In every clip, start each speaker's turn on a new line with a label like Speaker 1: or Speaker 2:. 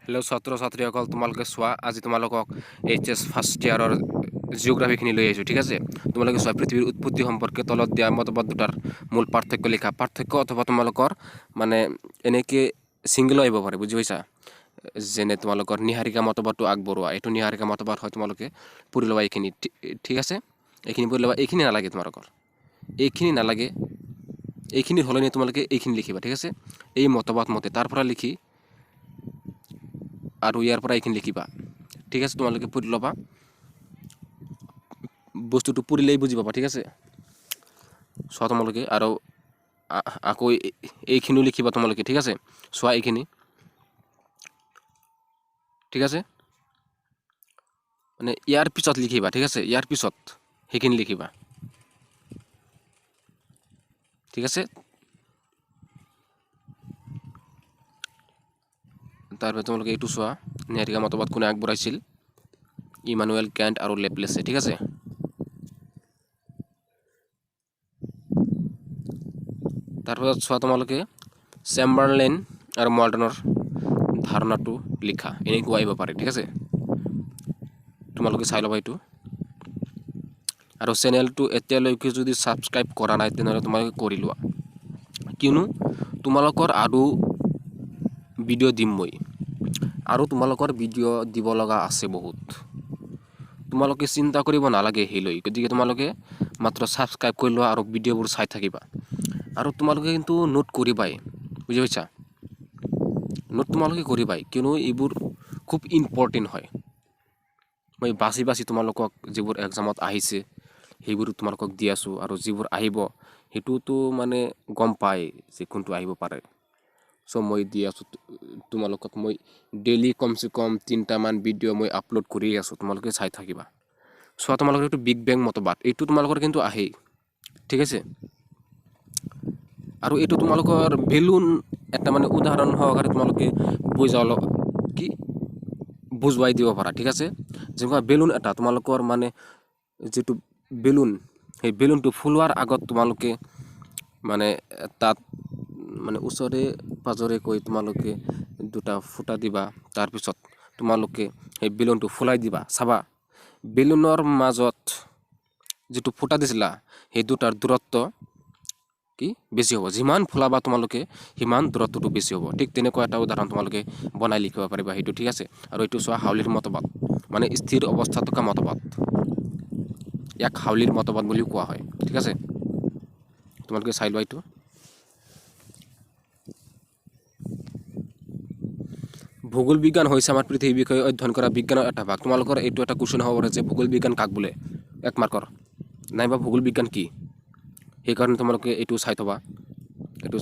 Speaker 1: Hello' ছাত্ৰ ছাত্ৰীসকল, তোমালোকে চোৱা, আজি তোমালোকক HS ফাৰ্ষ্ট ইয়াৰৰ জিঅ'গ্ৰাফিখিনি লৈ আহিছোঁ। ঠিক আছে, তোমালোকে চোৱা, পৃথিৱীৰ উৎপত্তি সম্পৰ্কে তলত দিয়া মতবাদ দুটাৰ মূল পাৰ্থক্য লিখা। পাৰ্থক্য অথবা তোমালোকৰ মানে এনেকৈ ছিংগলো আহিব পাৰে, বুজি পাইছা? যেনে তোমালোকৰ নিহাৰিকা মতবাদটো আগবঢ়োৱা, এইটো নিহাৰিকা মতবাদ হয়, তোমালোকে পঢ়ি ল'বা এইখিনি। ঠিক আছে, এইখিনি পঢ়ি ল'বা। এইখিনি নালাগে তোমালোকৰ, এইখিনি নালাগে, এইখিনি হ'লে তোমালোকে এইখিনি লিখিবা। ঠিক আছে, এই মতবাদ মতে তাৰ পৰা লিখি আৰু ইয়াৰ পৰা এইখিনি লিখিবা। ঠিক আছে, তোমালোকে পঢ়ি ল'বা, বস্তুটো পঢ়িলেই বুজি পাবা। ঠিক আছে, চোৱা তোমালোকে, আৰু আকৌ এইখিনিও লিখিবা তোমালোকে। ঠিক আছে, চোৱা এইখিনি। ঠিক আছে, মানে ইয়াৰ পিছত লিখিবা। ঠিক আছে, ইয়াৰ পিছত সেইখিনি লিখিবা। ঠিক আছে, তাৰপিছত তোমালোকে এইটো চোৱা, নিহাৰিকা মতবাদ কোনে আগবঢ়াইছিল? ইমানুৱেল কেণ্ট আৰু লেপলেছে। ঠিক আছে, তাৰপিছত চোৱা তোমালোকে চেম্বাৰলেন আৰু মল্টনৰ ধাৰণাটো লিখা, এনেকুৱা আহিব পাৰে। ঠিক আছে, তোমালোকে চাই ল'বা এইটো। আৰু চেনেলটো এতিয়ালৈকে যদি ছাবস্ক্ৰাইব কৰা নাই তেনেহ'লে তোমালোকে কৰি লোৱা, কিয়নো তোমালোকৰ আৰু ভিডিঅ' দিম মই, আৰু তোমালোকৰ ভিডিঅ' দিব লগা আছে বহুত। তোমালোকে চিন্তা কৰিব নালাগে সেইলৈ, গতিকে তোমালোকে মাত্ৰ ছাবস্ক্ৰাইব কৰি লোৱা আৰু ভিডিঅ'বোৰ চাই থাকিবা। আৰু তোমালোকে কিন্তু নোট কৰিবাই, বুজি পাইছা? নোট তোমালোকে কৰিবাই, কিয়নো এইবোৰ খুব ইম্পৰ্টেণ্ট হয়। মই বাছি বাছি তোমালোকক যিবোৰ এক্সামত আহিছে সেইবোৰ তোমালোকক দি আছোঁ, আৰু যিবোৰ আহিব সেইটোতো মানে গম পায় যে কোনটো আহিব পাৰে। চ' মই দি আছোঁ তোমালোকক, মই ডেইলি কমচে কম 3টামান ভিডিঅ' মই আপলোড কৰি আছোঁ, তোমালোকে চাই থাকিবা। চোৱা তোমালোকৰ এইটো বিগ বেং মতবাদ, এইটো তোমালোকৰ কিন্তু আহেই। ঠিক আছে, আৰু এইটো তোমালোকৰ বেলুন এটা মানে উদাহৰণ সহকাৰে তোমালোকে বুজুৱাই দিব পাৰা। ঠিক আছে, যেনেকুৱা বেলুন এটা তোমালোকৰ মানে যিটো বেলুন, সেই বেলুনটো ফুলোৱাৰ আগত তোমালোকে মানে তাত মানে ওচৰে পাজৰে কৈ তোমালোকে দুটা ফুটা দিবা, তাৰপিছত তোমালোকে সেই বেলুনটো ফুলাই দিবা। চাবা, বেলুনৰ মাজত যিটো ফুটা দিছিলা সেই দুটাৰ দূৰত্ব বেছি হ'ব। যিমান ফুলাবা তোমালোকে সিমান দূৰত্বটো বেছি হ'ব। ঠিক তেনেকুৱা এটা উদাহৰণ তোমালোকে বনাই লিখিব পাৰিবা সেইটো। ঠিক আছে, আৰু এইটো চোৱা, হাউলিৰ মতবাদ মানে স্থিৰ অৱস্থাত থকা মতবাদ, ইয়াক হাউলিৰ মতবাদ বুলিও কোৱা হয়। ঠিক আছে, তোমালোকে চাই লোৱা এইটো। ভূগোল বিজ্ঞান হৈছে আমাৰ পৃথিৱীৰ বিষয়ে অধ্যয়ন কৰা বিজ্ঞানৰ এটা ভাগ। তোমালোকৰ এইটো এটা কুৱেশ্যন হ'ব পাৰে যে ভূগোল বিজ্ঞান কাক বোলে, 1 মাৰ্কৰ, নাইবা ভূগোল বিজ্ঞান কি? সেইকাৰণে তোমালোকে এইটো চাই থবা। এইটো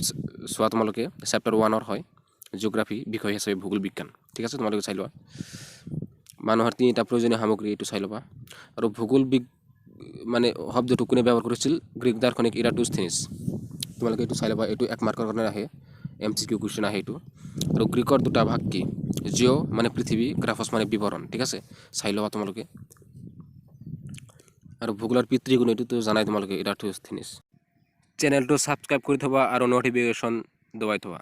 Speaker 1: চোৱা তোমালোকে, চেপ্টাৰ 1 হয়, জিঅ'গ্ৰাফি বিষয় হিচাপে ভূগোল বিজ্ঞান। ঠিক আছে, তোমালোকে চাই লোৱা। মানুহৰ 3টা প্ৰয়োজনীয় সামগ্ৰী, এইটো চাই ল'বা। আৰু ভূগোল মানে শব্দটো কোনে ব্যৱহাৰ কৰিছিল? গ্ৰীক দাৰ্শনিক ইৰাটোস্থেনিছ। তোমালোকে এইটো চাই ল'বা, এইটো 1 মাৰ্কৰ কাৰণে আহে, MCQ কুৱেশ্যন আহে এইটো। আৰু গ্ৰীকৰ দুটা ভাগ কি? জিঅ' মানে পৃথিৱী, গ্ৰাফছ মানে বিৱৰণ। ঠিক আছে, চাই ল'বা তোমালোকে। আৰু ভূগোলৰ পিতৃগুণ এইটোতো জানাই তোমালোকে, ইৰাটোস্থেনিছ। চেনেলটো ছাবস্ক্ৰাইব কৰি থবা আৰু নটিফিকেশ্যন দবাই থবা।